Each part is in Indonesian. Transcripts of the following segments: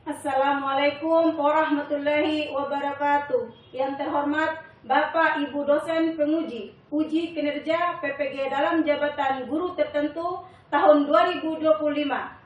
Assalamualaikum warahmatullahi wabarakatuh. Yang terhormat Bapak Ibu dosen penguji uji kinerja PPG dalam jabatan guru tertentu tahun 2025.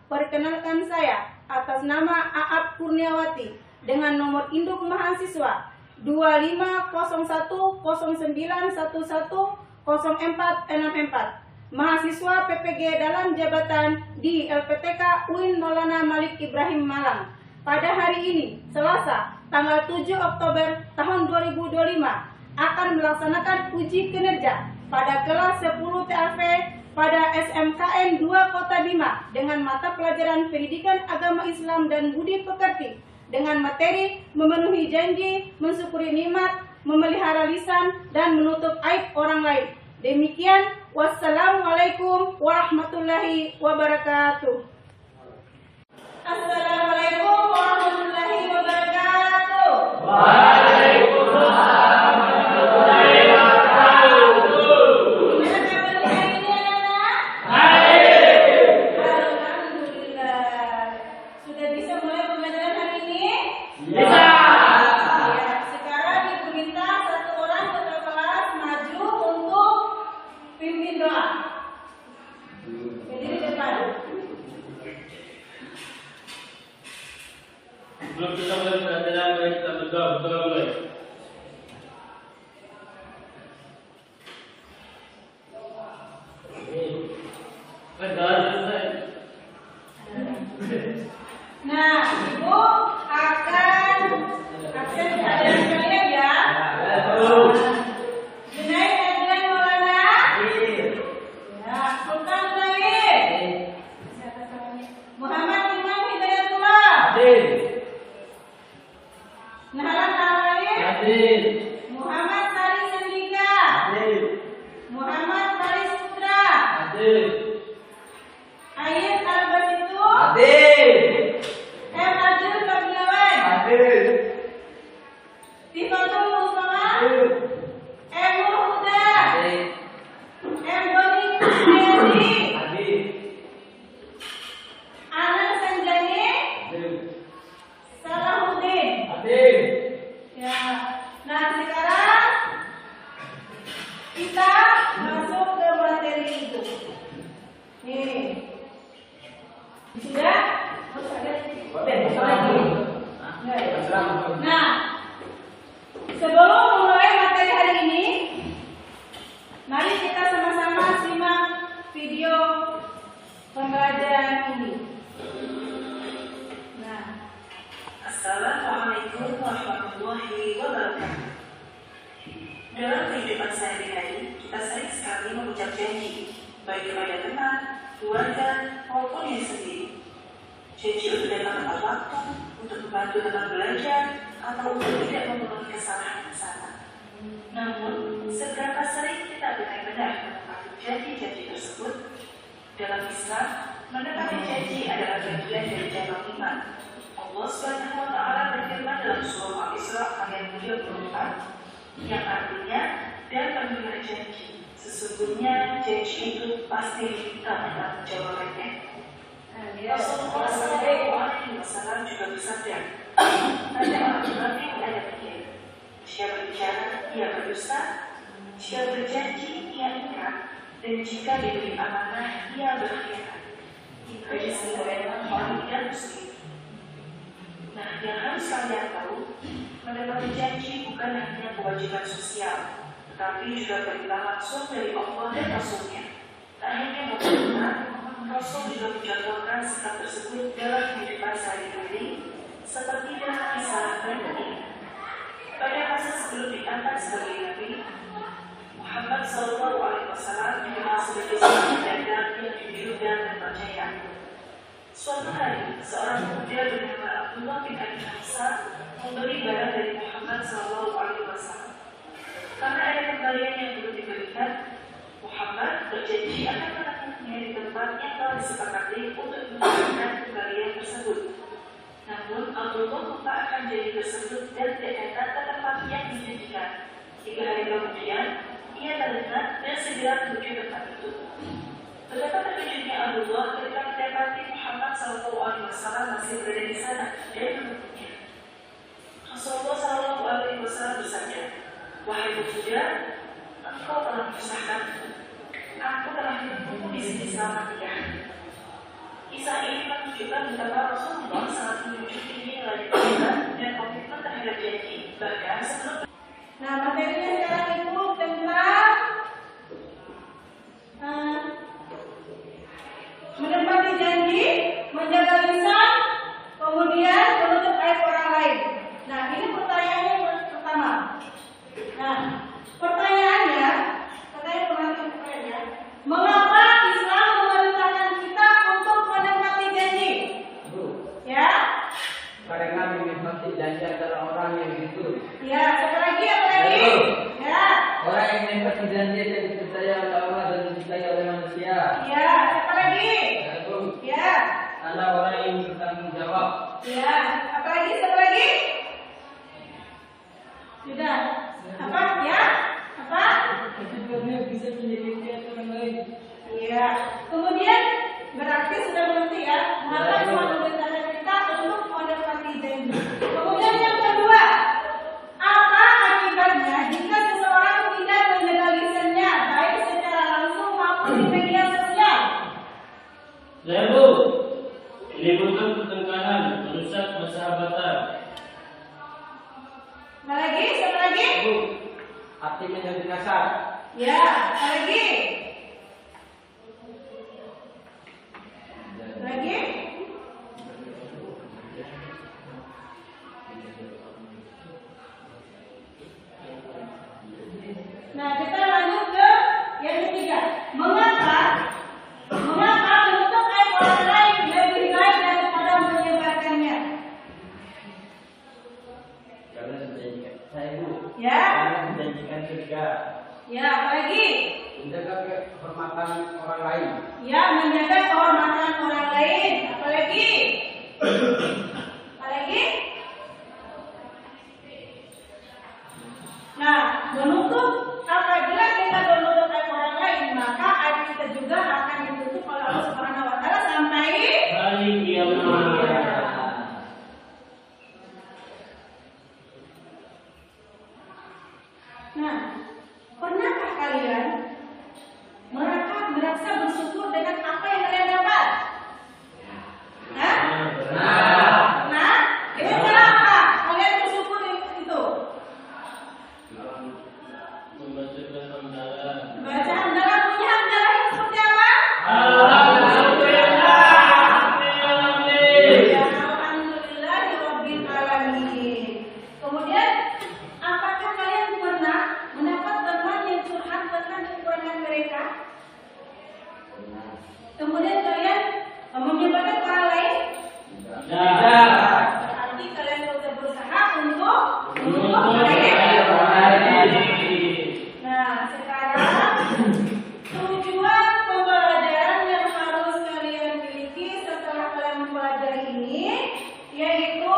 Perkenalkan saya atas nama Aap Kurniawati dengan nomor induk mahasiswa 250191100464. Mahasiswa PPG dalam jabatan di LPTK UIN Maulana Malik Ibrahim Malang. Pada hari ini, Selasa, tanggal 7 Oktober tahun 2025, akan melaksanakan uji kinerja pada kelas 10 TAP pada SMKN 2 Kota Bima dengan mata pelajaran Pendidikan Agama Islam dan Budi Pekerti dengan materi memenuhi janji, mensyukuri nikmat, memelihara lisan, dan menutup aib orang lain. Demikian, wassalamualaikum warahmatullahi wabarakatuh. Assalamualaikum warahmatullahi wabarakatuh. Waalaikumsalam warahmatullahi wabarakatuh. Gimana kabar hari ini, anak-anak? Baik. Alhamdulillah. Sudah bisa mulai pembelajaran hari ini? Bisa. Ya, sekarang Ibu minta satu orang ketua kelas maju untuk pimpin doa. Berdiri di depan. Sebelum kita mulai pelajaran, mari kita berdoa. Berdoa mulai. Berdoa selesai. Nah, Ibu akan absen pelajaran kalian ya. Junaid Adnan Maulana. Ya, Sultan Zahid. Muhammad Imam Hidayatullah. Nahlan Awalin. Muhammad Sari Sandika. Muhammad Faris Putra. Ayat Al-Basitu. M. Abdul Kabilawan. Tifatul Mustafa. M. Huda. M. Doni Kusmayadi. Anan Sanjani. Salahuddin. Ya. Nah, sekarang kita masuk ke materi itu. Nih. Sudah? Nah, sebelum mulai materi hari ini, mari kita sama-sama simak video pembelajaran ini. Nah, Assalamualaikum warahmatullahi wabarakatuh. Dalam kehidupan sehari-hari, kita sering sekali mengucap janji, baik kepada teman, keluarga, maupun diri sendiri. Janji untuk datang tepat waktu, untuk membantu teman belajar, atau untuk tidak memenuhi kesalahan yang sama. Namun, seberapa sering kita benar-benar menepati janji-janji tersebut? Dalam Islam, menepati janji adalah bagian dari cabang iman. Allah Subhanahu wa Ta'ala berfirman dalam surah Al-Isra ayat 34 yang artinya dan pemenuhi janji. Sesungguhnya janji itu pasti diminta pertanggungjawabannya. Rasulullah SAW juga bersabda, ada orang munafik ada pikir, jika berbicara ia berdusta, jika berjanji ia ingkar, dan jika diberi amanah ia berkhianat. Hadis riwayat Bukhari dan Muslim. Nah, yang harus kalian tahu, menepati janji bukan hanya kewajiban sosial, tetapi juga perintah langsung dari Allah dan Rasul-Nya. Tak hanya memerintah, Rasul juga mencontohkan sikap tersebut dalam kehidupan sehari-hari, seperti dalam kisah berikut ini. Pada masa sebelum diangkat sebagai Nabi, Muhammad SAW dikenal sebagai seorang pedagang yang jujur dan terpercaya. Suatu hari, seorang pemuda bernama Abdullah bin Abi Hamzah membeli barang dari Muhammad SAW. Karena ada kembalian yang belum diberikan, Muhammad berjanji akan menangkapnya di tempat yang telah disepakati untuk memberikan kembalian tersebut. Namun, Abdullah lupa akan janji tersebut dan tidak datang ke tempat yang dijanjikan. 3 hari kemudian, ia teringat dan segera menuju tempat itu. Betapa terkejutnya Abdullah ketika mendapati Muhammad SAW Wasallam masih berada di sana dan menunggunya. Rasulullah Shallallahu Alaihi Wasallam bersabda, "Wahai pemuda, engkau telah menyusahkan. Aku telah menunggu di sini selama 3 hari." Kisah ini menunjukkan betapa Rasulullah sangat menunjukkan nilai kejujuran dan komitmen terhadap janji, bahkan sebelum. Nah, materinya sekarang itu tentang menepati janji, menjaga lisan, kemudian menutup aib orang lain. Nah, ini pertanyaannya yang pertama. Nah, pertanyaannya, mengapa Islam memerintahkan kita untuk menepati janji? Ya? Karena menepati janji adalah orang yang jujur. Ya, apalagi? Ya. Orang yang menepati janji yang dipercaya oleh Allah dan dicintai oleh manusia. Ya, apalagi? Ya. Adalah orang yang bertanggung jawab. Ya, apalagi? Sudah. Apa? Ya? Apa? Kejujurannya bisa menyakiti orang lain. Iya. Kemudian berarti sudah mengerti ya, mengapa Islam memerintahkan kita untuk menepati janji. Kemudian yang kedua, apa akibatnya jika seseorang tidak menjaga lisannya, baik secara langsung maupun di media sosial? Lalu, menimbulkan pertengkaran, merusak persahabatan. Siapa lagi? Hati menjadi kasar. Ya, lagi. Nah, kita lanjut ke yang ketiga. Mengapa menutup aib orang lain lebih baik daripada menyebarkannya? Karena menjanjikan saya Bu. Ya. Karena menjanjikan surga. Ya, apalagi? Menjaga kehormatan orang lain. Ya, menjaga kehormatan orang lain. Apalagi? Nah, apabila kita menutup aib orang lain, maka aib kita juga akan ditutup oleh Allah Subhanahu wa Ta'ala sampai Hari kiamat. Nah, pernahkah kalian merasa bersyukur dengan apa yang kalian dapat? Hah? Nah, itu kenapa kalian bersyukur itu? Membacakan hamdalah. Baca hamdalah, punya hamdalah yang seperti apa? Alhamdulillah. Ya, alhamdulillahirabbil alamin. Kemudian, apakah kalian pernah mendapat teman yang curhat tentang kekurangan mereka? Kemudian kalian menyebarkan orang lain? Berarti kalian sudah berusaha untuk menutup aib. Nah, sekarang tujuan pembelajaran yang harus kalian miliki setelah kalian mempelajari ini, yaitu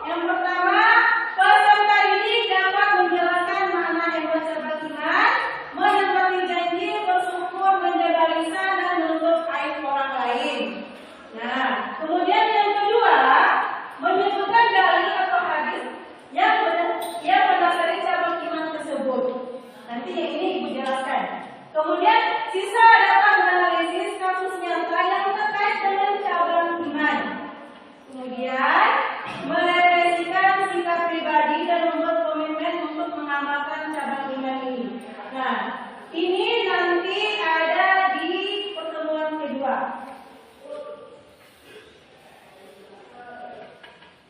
yang pertama, peserta ini dapat menjelaskan makna hebat serba iman, menepati janji, bersyukur, menjaga lisan, dan menutup aib orang lain. Nah, kemudian yang kedua, menyebutkan dalil atau hadis yang mendasari cabang iman tersebut. Nanti yang ini Ibu jelaskan. Kemudian sisa dapat menganalisis kasus nyata yang terkait dengan cabang iman. Kemudian merefleksikan sikap pribadi dan membuat komitmen untuk mengamalkan cabang iman ini. Nah, ini nanti ada di pertemuan kedua.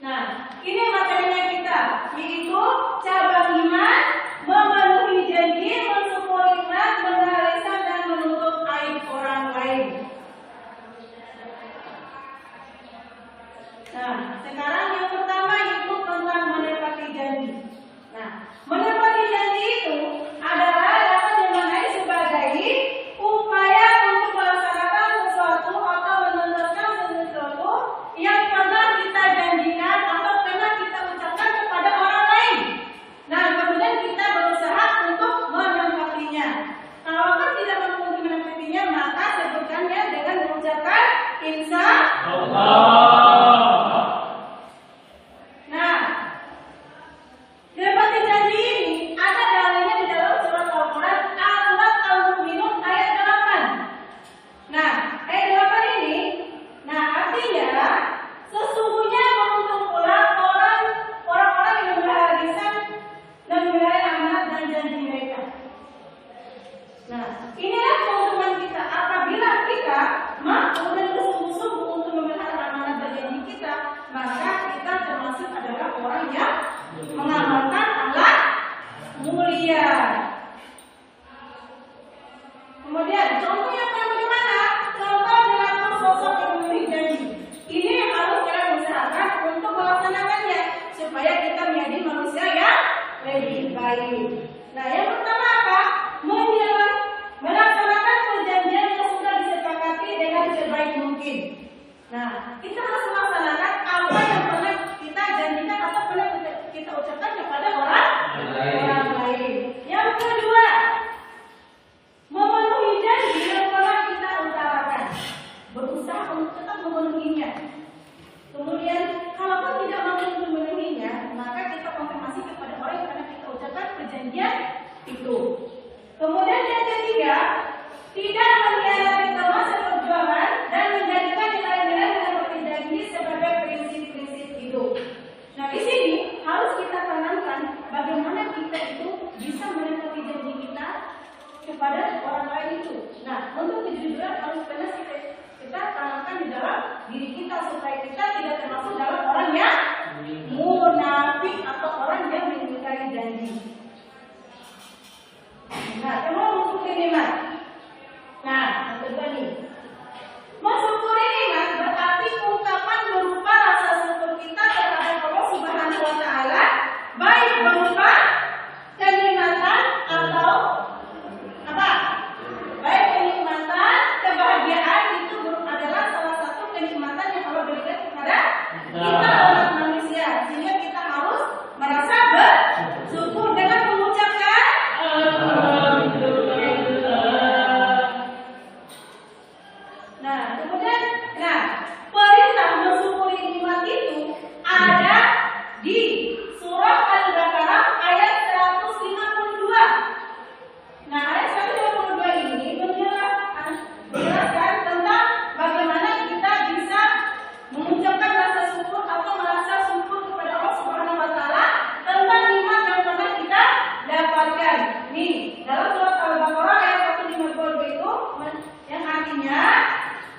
Nah, ini materinya kita, yaitu cabang iman, memenuhi janji, mensyukuri nikmat, menjaga lisan, dan menutup aib orang lain. Nah, sekarang yang pertama itu tentang menepati janji. Nah, menepati janji itu adalah dapat dimaknai sebagai upaya untuk melaksanakan sesuatu atau menuntaskan sesuatu yang pernah kita janjikan atau pernah kita ucapkan kepada orang lain. Nah, kemudian kita berusaha untuk menepatinya. Kalau kan tidak mampu menepatinya, maka sebutkannya dengan mengucapkan insya Allah. supaya kita menjadi manusia yang lebih baik. Nah, yang pertama apa? Melaksanakan perjanjian yang sudah disepakati dengan sebaik mungkin. Nah, kita harus melaksanakan apa yang pernah kita janjikan atau pernah kita ucapkan kepada orang lain. Yang kedua, memenuhi janji yang telah kita utarakan, berusaha untuk tetap memenuhinya. Kemudian, kalaupun tidak mampu memenuhinya, maka kita konfirmasi kepada orang yang pernah kita ucapkan perjanjian itu. Kemudian yang ketiga, tidak mengkhianati teman seperjuangan dan menjadikan nilai-nilai yang janji sebagai prinsip-prinsip hidup. Nah, di sini harus kita tanamkan bagaimana kita itu bisa menepati janji kita kepada orang lain itu. Nah, untuk kejujuran harus benar kita tanamkan di dalam diri kita supaya kita tidak termasuk dalam orang yang munafik atau orang yang mengingkari janji. Nah, kemudian mensyukuri nikmat. Nah, yang kedua nih, mensyukuri nikmat berarti ungkapan berupa rasa syukur kita terhadap Allah Subhanahu Wa Taala, baik berupa kenikmatan atau apa? Baik kenikmatan, kebahagiaan itu adalah salah satu kenikmatan yang Allah berikan kepada kita umat manusia, sehingga kita harus merasa bersyukur dengan mengucapkan perintah mensyukuri nikmat itu ada di surah Al-Baqarah ayat 152. Nah, ayat 152 ini menjelaskan tentang bagaimana kita bisa mengucapkan rasa syukur atau merasa syukur kepada Allah Subhanahu Wa Taala tentang nikmat yang pernah kita dapatkan. Nih, dalam surah Al-Baqarah ayat 152 itu yang artinya,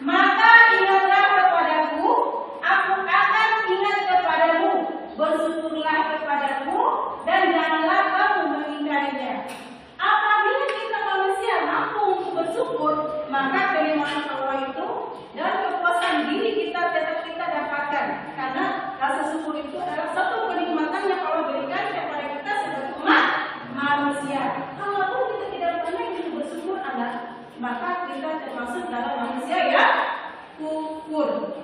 maka ingatlah kepadaku, aku akan ingat kepadamu, bersyukurlah kepadamu, dan janganlah kamu mengingkarinya. Apabila kita manusia mampu untuk bersyukur, maka kenikmatan Allah itu dan kepuasan diri kita tetap kita dapatkan. Karena rasa syukur itu adalah satu kenikmatan yang Allah berikan kepada kita sebagai umat manusia. Kalaupun kita tidak pernah ingin bersyukur, maka kita termasuk dalam manusia yang kufur.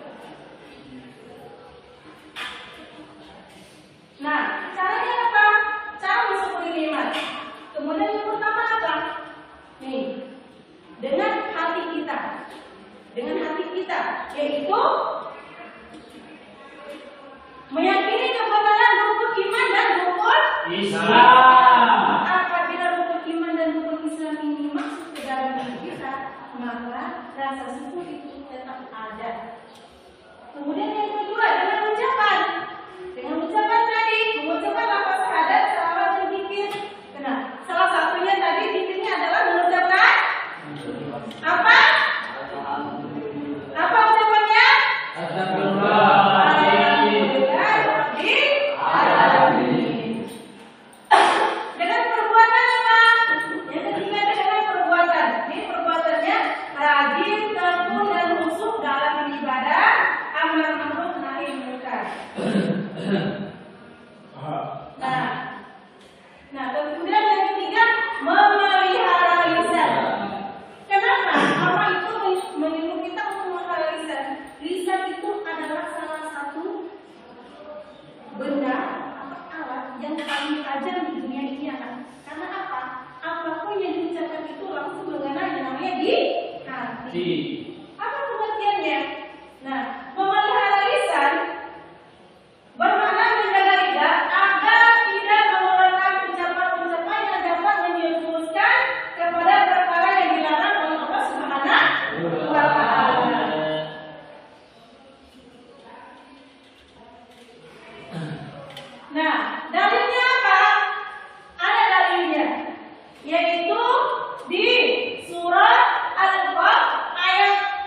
Nah, caranya apa? Cara mensyukuri nikmat. Kemudian yang pertama apa? Nih, dengan hati kita. Dengan hati kita, yaitu meyakini kebenaran rukun iman dan rukun Islam. Apabila rukun iman dan rukun Islam ini masuk ke dalam diri kita, maka rasa syukur itu tetap ada. Kemudian yang kedua, dengan ucapan tadi, mengucapkan lafaz syahadat, salawat dan zikir. Nah, salah satunya tadi zikirnya adalah mengucapkan apa? Apa ucapannya? Dengan perbuatan apa? Yang ketiga dengan perbuatan. Ini perbuatannya rajin, tekun dan khusyuk dalam beribadah, amar ma'ruf nahi munkar. Nah, kemudian yang ketiga memelihara lisan. Kenapa? Apa itu menyuruh kita untuk memelihara lisan? Lisan itu adalah salah satu benda atau alat yang paling tajam di dunia ini, kan? Karena apa? Apapun yang diucapkan itu langsung mengena yang namanya di hati. Apa pengertiannya? Nah, memelihara lisan bermakna menjaga lidah agar tidak mengeluarkan ucapan-ucapan yang dapat menjerumuskan kepada perkara yang dilarang oleh Allah Subhanahu wa Ta'ala. Nah, dalilnya apa? Ada dalilnya, yaitu di surah Al-Baqarah ayat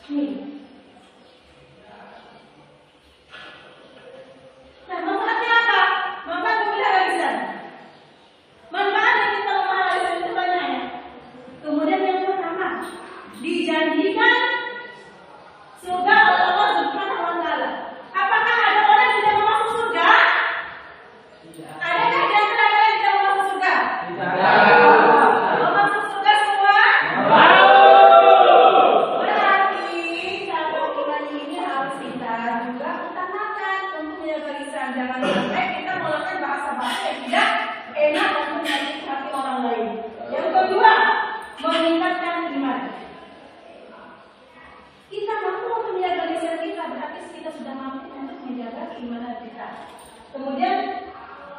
Nih. Nah, manfaatnya apa? Manfaat memelihara lisan. Manfaat yang kita memelihara lisan itu banyak ya. Kemudian yang pertama, dijanjikan surga oleh Allah Subhanahu wa taala. Apakah ada orang yang tidak mau masuk surga? Adakah di antara kalian yang tidak mau masuk surga? Mau masuk surga semua? Berarti sahabat iman ini harus kita juga utamakan untuk menjaga lisan. Jangan sampai kita melakukan bahasa-bahasa yang tidak enak untuk menyakiti hati orang lain. Yang kedua, meningkatkan iman. Kita mampu untuk menjaga lisan kita, berarti kita sudah mampu untuk menjaga keimanan kita. Kemudian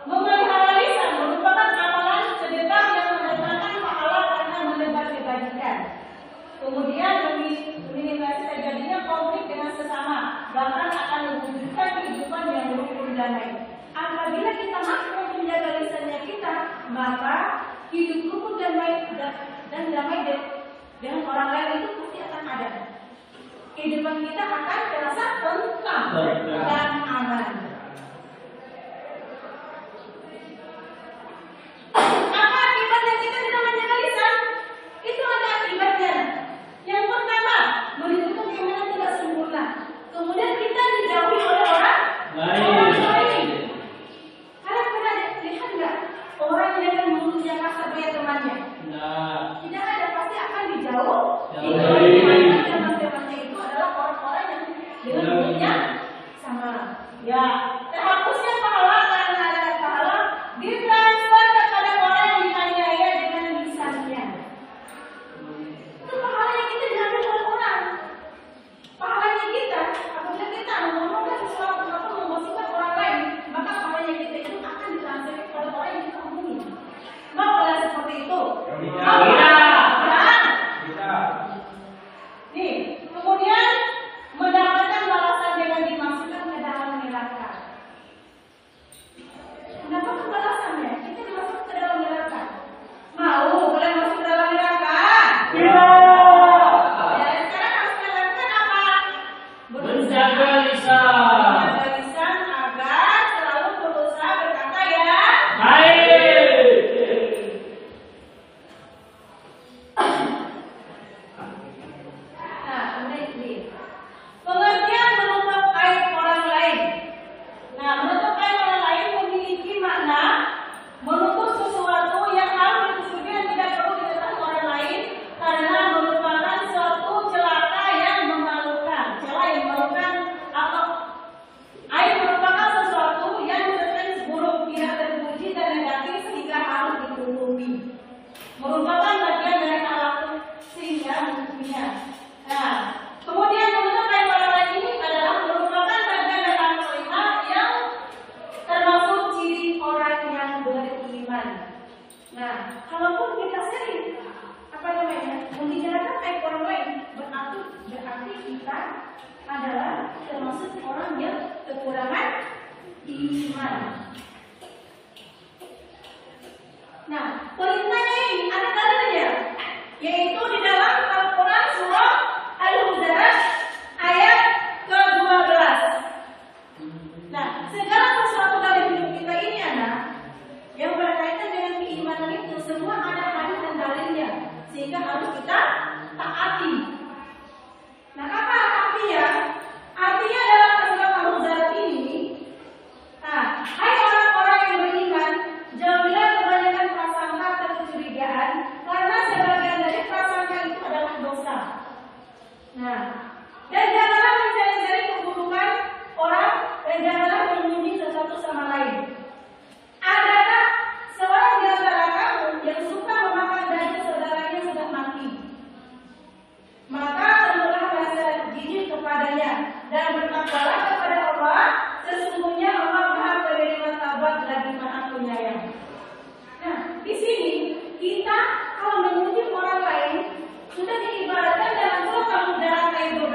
memelihara lisan merupakan amalan sedekah yang mendatangkan pahala karena menebar kebajikan. Kemudian meminimalisasi terjadinya konflik dengan sesama, bahkan akan mewujudkan kehidupan yang rukun damai. Apabila kita mampu untuk menjaga lisannya kita, maka hidup rukun damai dan damai dengan orang lain itu pasti akan ada. Kehidupan kita akan terasa tentram dan aman. Apa akibatnya kita tidak menjaga lisan? Itu ada akibatnya. Yang pertama, menimbulkan keimanan tidak sempurna. Kemudian kita dijauhi oleh orang lain. Kalian pernah lihat nggak orang yang dengan mulutnya kasar pada temannya? Tidak ada, pasti akan dijauhi. Teman-temannya itu adalah orang-orang yang dengan mulutnya sama. Ya, terhapusnya pahala karena ada pahala ditransfer kepada orang yang dianiaya dengan lisannya. Itu pahalanya kita diambil oleh orang. Pahalanya kita, apabila kita mengomongkan sesuatu atau menggosipkan orang lain, maka pahalanya kita itu akan ditransfer kepada orang yang kita omongin. Mau kalian seperti itu? Nih, kemudian mendapatkan balasan dengan dimasukkan ke dalam neraka. Mendapatkan balasannya, kita dimasukkan ke dalam neraka. Mau kalian masuk ke dalam neraka? Ya, sekarang harus melakukan apa? Menjaga lisan. Menjaga lisan agar selalu berusaha berkata ya. Baik. Nah, kemudian ini pengertian menutup aib orang lain. Nah, menutup aib orang lain memiliki makna menutup sesuatu yang harus ditutupi dan tidak perlu diketahui orang lain karena merupakan suatu celaka yang memalukan. Celah yang memalukan atau aib merupakan sesuatu yang terkait buruk, tidak terpuji dan negatif sehingga harus ditutupi. Merupakan bagian dari akhlak sehingga menutupinya. Nah, kemudian menutup aib orang lain ini adalah merupakan bagian dari akhlak yang termasuk ciri orang yang beriman. Nah, kalaupun kita sering membicarakan aib orang lain, berarti kita adalah termasuk orang yang kekurangan iman. Nah, perintahnya ini ada dalilnya, yaitu di dalam Al-Quran surah Al-Hujurat ayat ke-12. Nah, segala sesuatu dalam hidup kita ini anak yang berkaitan dengan keimanan itu semua ada hadis dan dalilnya, sehingga harus kita taati. Nah, apa artinya? Artinya dalam surat Al-Hujurat ini, hai orang-orang yang beriman, jauhilah kebanyakan prasangka atau kecurigaan, karena sebagian dari prasangka itu adalah dosa. Nah, dan janganlah mencari-cari keburukan orang, dan janganlah menyembunyi sesuatu sama lain. Adakah seorang di antara kamu yang suka memakan daging saudaranya sudah mati? Maka tentulah rasa jijik kepadanya dan bertakwalah kepada Allah. Sesungguhnya Allah Maha Penerima Taubat lagi Maha Penyayang. Nah, di sini kita kalau memuji orang lain sudah diibaratkan dalam surat Al-Hujurat ayat 12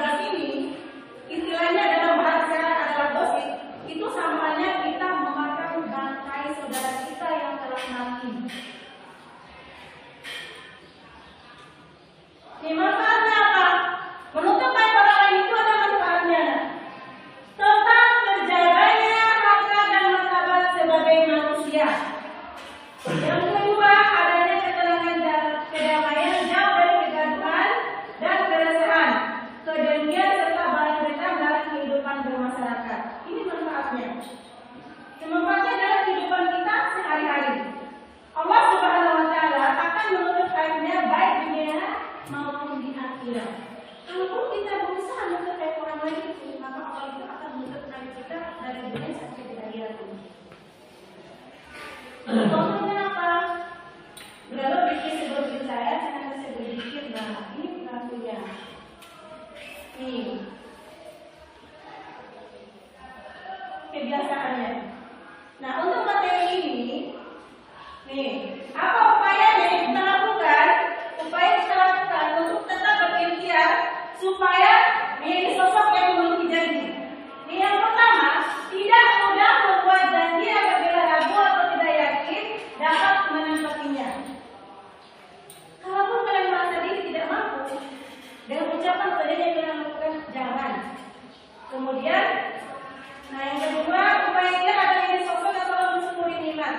kebiasaannya. Nah, untuk materi ini, nih, apa upayanya yang kita lakukan? Upaya kita lakukan untuk tetap berikhtiar supaya menjadi sosok yang memenuhi janji. Yang pertama, tidak mudah membuat janji apabila ragu atau tidak yakin dapat menempatinya. Kalaupun kalian merasa diri tidak mampu, dengan ucapan tadi yang kalian lakukan, jangan. Kemudian, nah yang kedua, upaya kita adalah menjadi sosok yang selalu mensyukuri nikmat.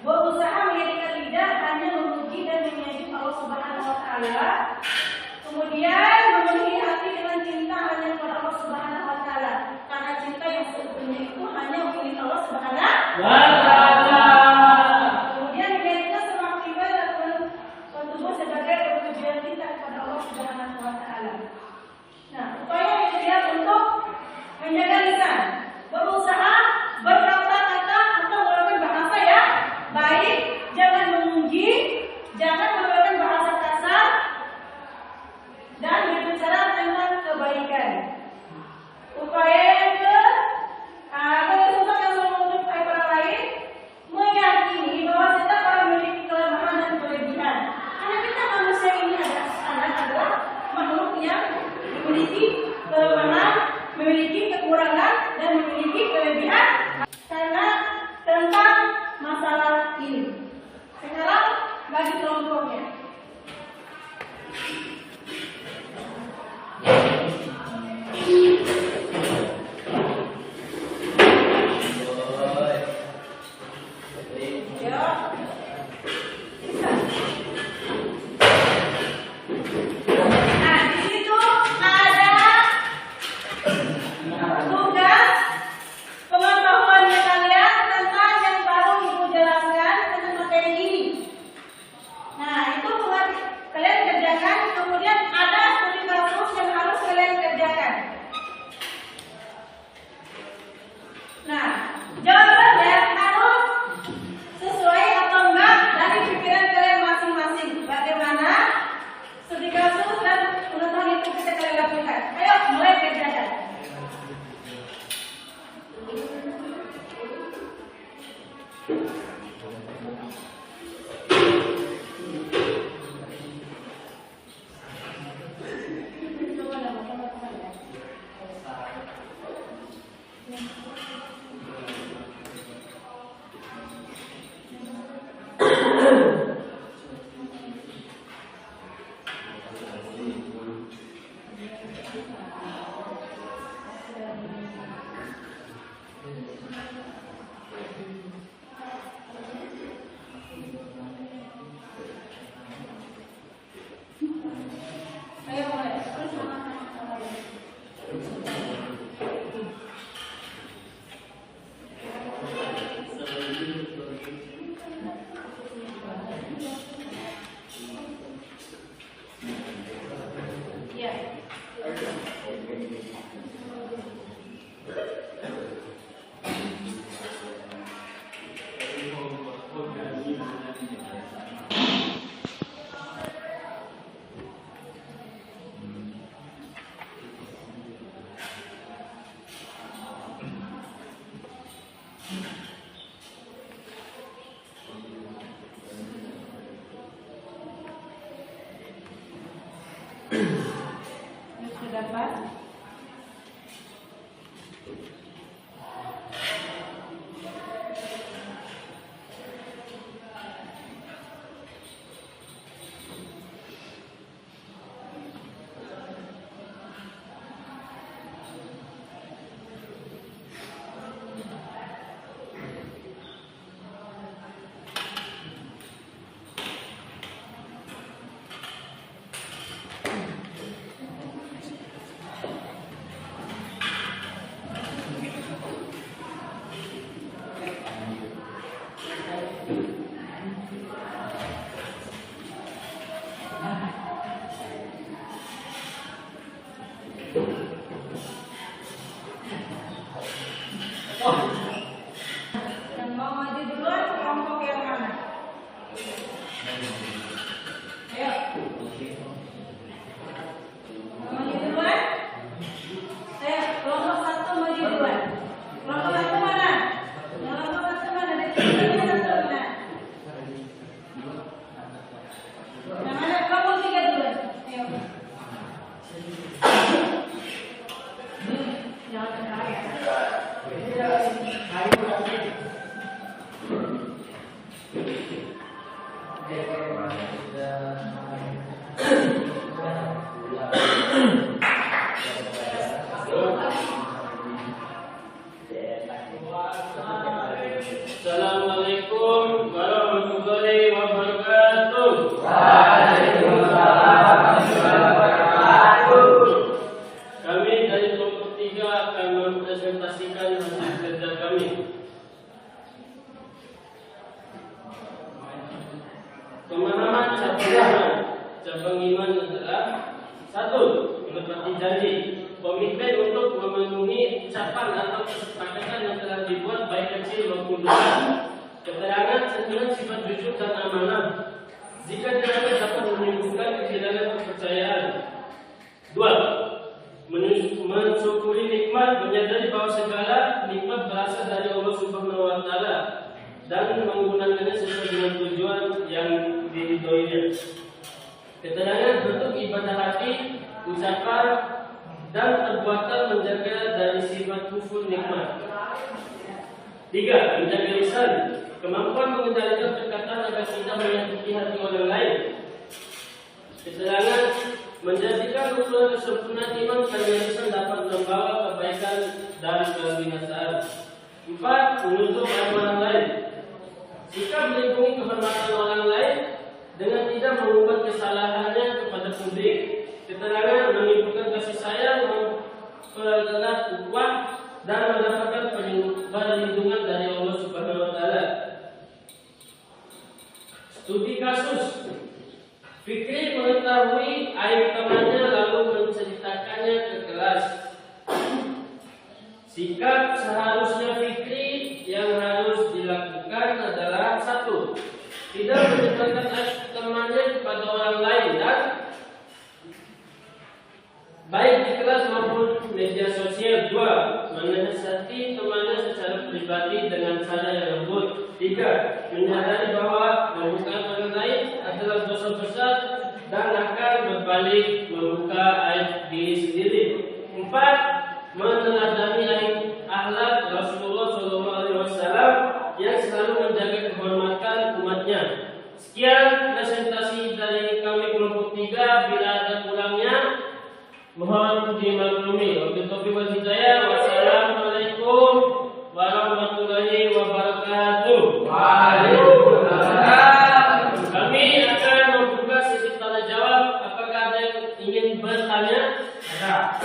Berusaha menjadikan lidah hanya memuji dan menyanjung Allah Subhanahu wa Ta'ala. Kemudian memenuhi hati dengan cinta hanya kepada Allah Subhanahu wa Ta'ala. Karena cinta yang sesungguhnya itu hanya milik Allah Subhanahu wa Ta'ala. Kemudian menjadikan semangat ibadah dan tubuh sebagai pertujuan kita kepada Allah Subhanahu wa Ta'ala. Nah, upaya yang ketiga untuk menjaga lisan, berusaha berkata-kata atau menggunakan bahasa yang baik, jangan memuji, jangan menggunakan bahasa kasar, dan berbicara tentang kebaikan. Upaya yang sosok yang menuntut orang lain meyakini bahwa setiap orang memiliki kelemahan dan kelebihan. Karena kita manusia ini adalah makhluk yang memiliki kelemahan, memiliki kekurangan, dan memiliki kelebihan. Karena tentang masalah ini. Sekarang bagi kelompoknya. Sudah pas? Yang mau maju duluan kelompok yang mana? Ayo. Mau maju duluan? Ayo, kelompok satu maju duluan. Kelompok satu mana? janji, komitmen untuk memenuhi ucapan atau kesepakatan yang telah dibuat baik kecil maupun besar. Keterangan tentang sifat jujur dan amanah jika dianggap dapat menimbulkan kehilangan kepercayaan. 2. Mensyukuri nikmat, menyadari bahwa segala nikmat berasal dari Allah Subhanahu wa Ta'ala dan menggunakannya sesuai dengan tujuan yang diridhoinya. Keterangan bentuk ibadah hati, ucapan, dan perbuatan menjaga dari sifat kufur nikmat. 3. Menjaga lisan, kemampuan mengendalikan perkataan agar tidak menyakiti hati orang lain. Keterangan menjadikan unsur kesempurnaan iman karena lisan dapat membawa kebaikan dan kebinasaan. 4. Menuntut orang lain, sikap melindungi kehormatan orang lain dengan tidak mengubah kesalahannya kepada publik. Keterangan menimbulkan kasih sayang, mempererat ukhuwah, dan mendapatkan perlindungan dari Allah Subhanahu wa Ta'ala. Studi kasus. Fikri mengetahui aib temannya lalu menceritakannya ke kelas. Sikap seharusnya Fikri yang harus dilakukan adalah 1. Tidak menyebarkan aib temannya kepada orang lain dan baik di kelas maupun media sosial. 2. Menasihati temannya secara pribadi dengan cara yang lembut. 3. Menyadari bahwa membuka orang lain adalah dosa besar dan akan berbalik membuka aib diri sendiri. 4. Meneladani akhlak Rasulullah SAW yang selalu menjaga kehormatan umatnya. Sekian presentasi dari kami kelompok 3. Bila ada kurangnya mohon dimaklumi. Wabillahi wal hidayah. Wassalamualaikum warahmatullahi wabarakatuh. Waalaikumsalam. Kami akan membuka sesi tanya jawab. Apakah ada yang ingin bertanya? Ada.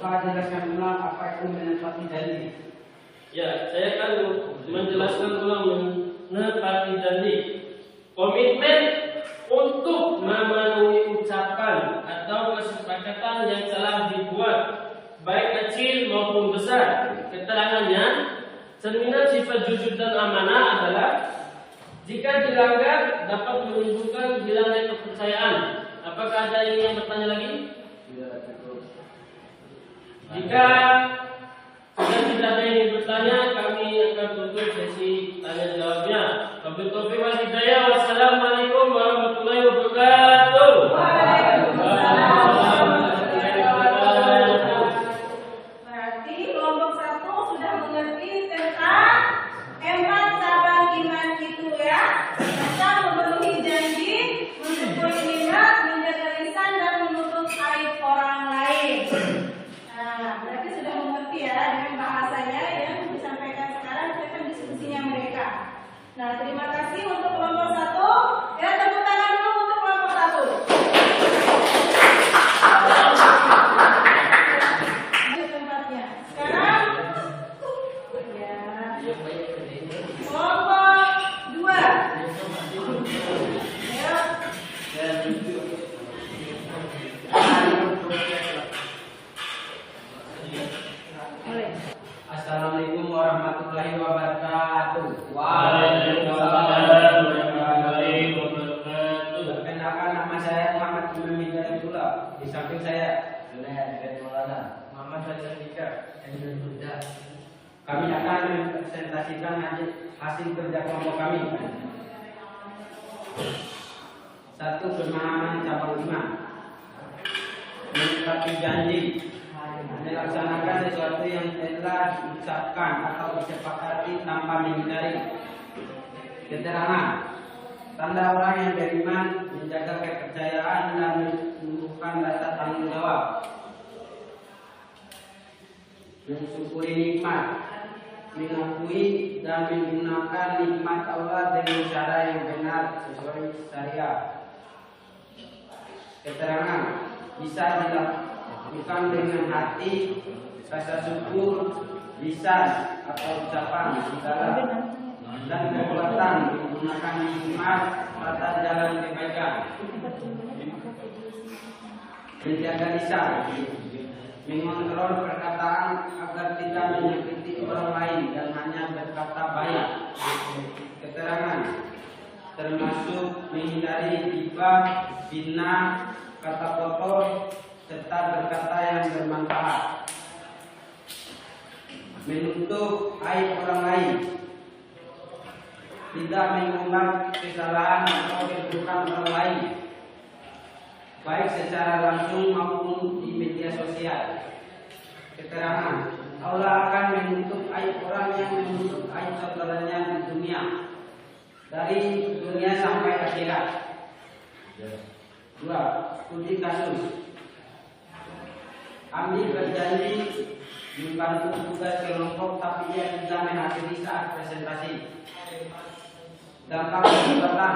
Bapak jelaskan ulang apa itu menepati janji. Ya, saya akan menjelaskan ulang menepati janji. Komitmen untuk memenuhi ucapan atau kesepakatan yang telah dibuat, baik kecil maupun besar. Keterangannya, cerminan sifat jujur dan amanah adalah jika dilanggar dapat menimbulkan hilangnya kepercayaan. Apakah ada yang ingin bertanya lagi? Jika sudah tidak ada yang bertanya, kami akan tutup sesi tanya jawabnya. Wabillahi wal hidayah. Wassalamualaikum warahmatullahi wabarakatuh. Berarti kelompok 1 sudah mengerti tentang 4 cabang iman itu ya. Tentang memenuhi janji, mensyukuri nikmat, menjaga lisan, dan menutup aib orang lain. Nah, berarti sudah mengerti ya dengan bahasanya yang disampaikan sekarang, kita kan diskusinya mereka. Nah, terima kasih untuk kelompok 1. Ya, tepuk tangan dulu untuk kelompok 1. Di tempatnya. Sekarang ya. Kelompok 2. Ayo. Boleh. Assalamualaikum warahmatullahi wabarakatuh. Waalaikumsalam warahmatullahi wabarakatuh. Perkenalkan, nama saya Muhammad Imam Hidayatullah. Di samping saya Muhammad Sajjadika. Kami akan mempresentasikan hasil kerja kelompok kami. 1. Pemahaman cabang iman. Menepati janji, melaksanakan sesuatu yang telah diucapkan atau disepakati tanpa mengingkari. Keterangan, tanda orang yang beriman, menjaga kepercayaan dan menumbuhkan rasa tanggung jawab. Mensyukuri nikmat, mengakui dan menggunakan nikmat Allah dengan cara yang benar sesuai syariat. Keterangan, bisa dilakukan dengan hati, rasa syukur, lisan atau ucapan segala, dan kekuatan menggunakan nikmat serta jalan kebaikan. menjaga lisan, mengontrol perkataan agar tidak menyakiti orang lain dan hanya berkata baik. Keterangan termasuk menghindari gibah, fitnah, kata kotor, serta berkata yang bermanfaat. Menutup aib orang lain, tidak mengumbar kesalahan atau keburukan orang lain, baik secara langsung maupun di media sosial. Keterangan Allah akan menutup aib orang yang menutup aib saudaranya di dunia, dari dunia sampai akhirat. 2. Studi kasus. Ambil berjanji membantu tugas kelompok tapi ia tidak menghadiri saat presentasi. Dampak perbuatan.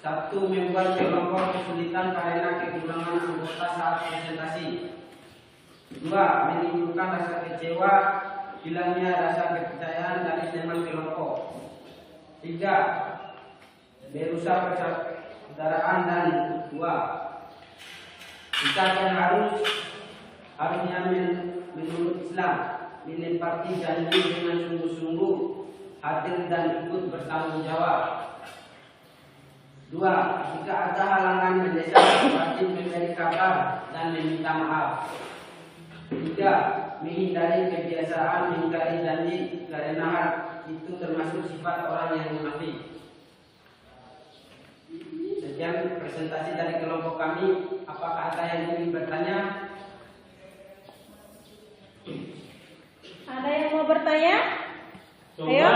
1. Membuat kelompok kesulitan karena kekurangan anggota saat presentasi. 2. Menimbulkan rasa kecewa, hilangnya rasa kepercayaan dari teman kelompok. 3. Merusak persaudaraan. Dan 2. Kita yang harusnya menurut Islam menepati janji dengan sungguh-sungguh, hadir dan ikut bertanggung jawab. 2. Jika ada halangan mendesak, wajib memberi kabar dan meminta maaf. 3. Menghindari kebiasaan mengingkari janji karena hal itu termasuk sifat orang yang munafik. Sekian presentasi dari kelompok kami. Apakah ada yang ingin bertanya? Ada yang mau bertanya? Coba Ayo.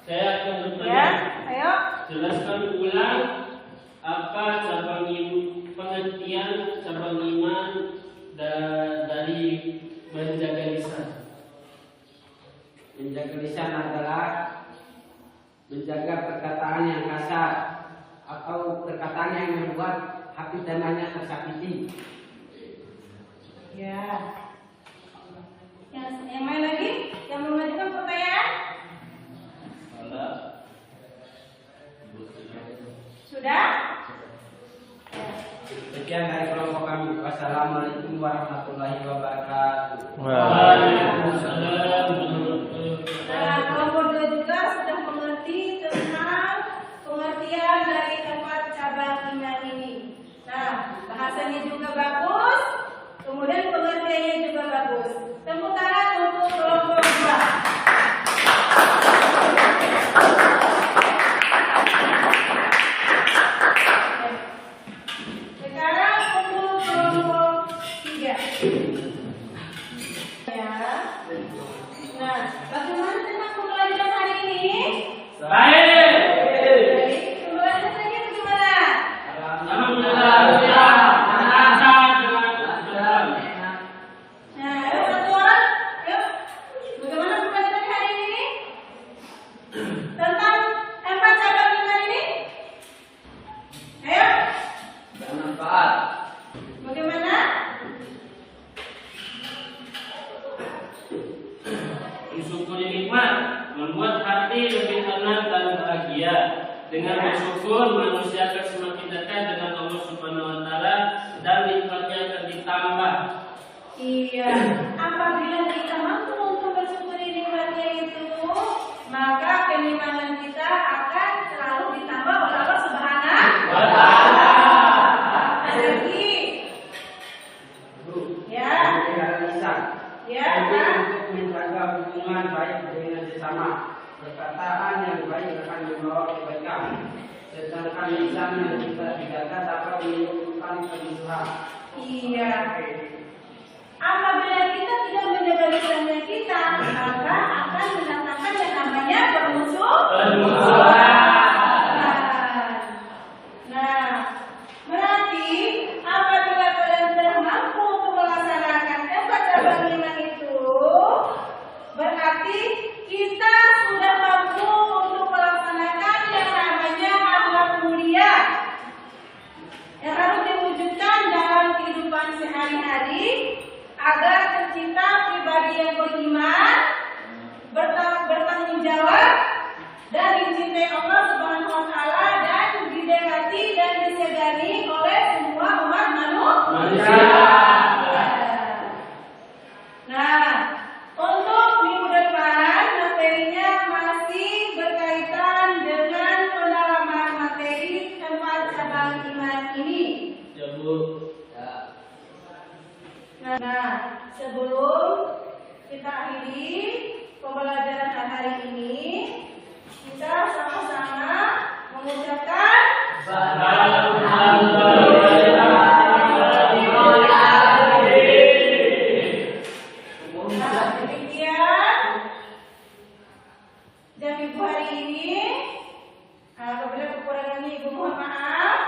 saya akan bertanya. Ya, ayo. Jelaskan ulang apa pengertian cabang iman dari menjaga lisan. Menjaga lisan adalah menjaga perkataan yang kasar atau perkataan yang membuat hati temannya tersakiti. Ya. Yang main lagi? Yang mau mengajukan pertanyaan? Sudah? Sekian dari kelompok kami. Wassalamualaikum warahmatullahi wabarakatuh. Waalaikumsalam. Nah, kelompok 2 juga sudah mengerti tentang pengertian dari 4 cabang iman ini. Nah, bahasanya juga bagus, kemudian pengertiannya juga bagus. Tepuk tangan untuk kelompok 2. Sekarang untuk kelompok 3. Ya. Nah, bagaimana tentang pembelajaran hari ini? Baik. Pembelajarannya bagaimana? Alhamdulillah. Nah, ayo satu orang, yuk. Bagaimana pembelajaran hari ini? Tentang 4 cabang iman ini? Ayo. Bermanfaat. Bagaimana? Mensyukuri nikmat membuat hati lebih tenang dan bahagia. Dengan bersyukur manusia akan semakin dekat dengan Allah Subhanahu wa taala dan nikmatnya akan ditambah. Iya, apabila kita mampu untuk bersyukuri nikmatnya itu, maka keimanan kita akan selalu ditambah oleh Allah Subhanahu wa taala. Lagi. Ya. Menjaga lisan. Ya, Penting Pak. untuk menjaga hubungan baik dengan sesama. Perkataan yang baik akan membawa kebaikan. Sedangkan lisan yang tidak dijaga dapat menimbulkan permusuhan. Iya. Apabila kita tidak menjaga lisannya kita, maka akan mendatangkan yang namanya permusuhan. Nah, berarti apabila kalian sudah mampu untuk melaksanakan 4 cabang iman itu, berarti kita sudah mampu untuk melaksanakan yang namanya akhlak mulia yang harus diwujudkan dalam kehidupan sehari-hari agar tercipta pribadi yang beriman, bertanggung jawab, dan dicintai Allah Subhanahu wa taala dan didekati dan disegani oleh semua umat manusia. Nah, sebelum kita akhiri pembelajaran hari ini, kita sama-sama mengucapkan jam ibu hari ini. Apabila kekurangannya ibu mohon maaf.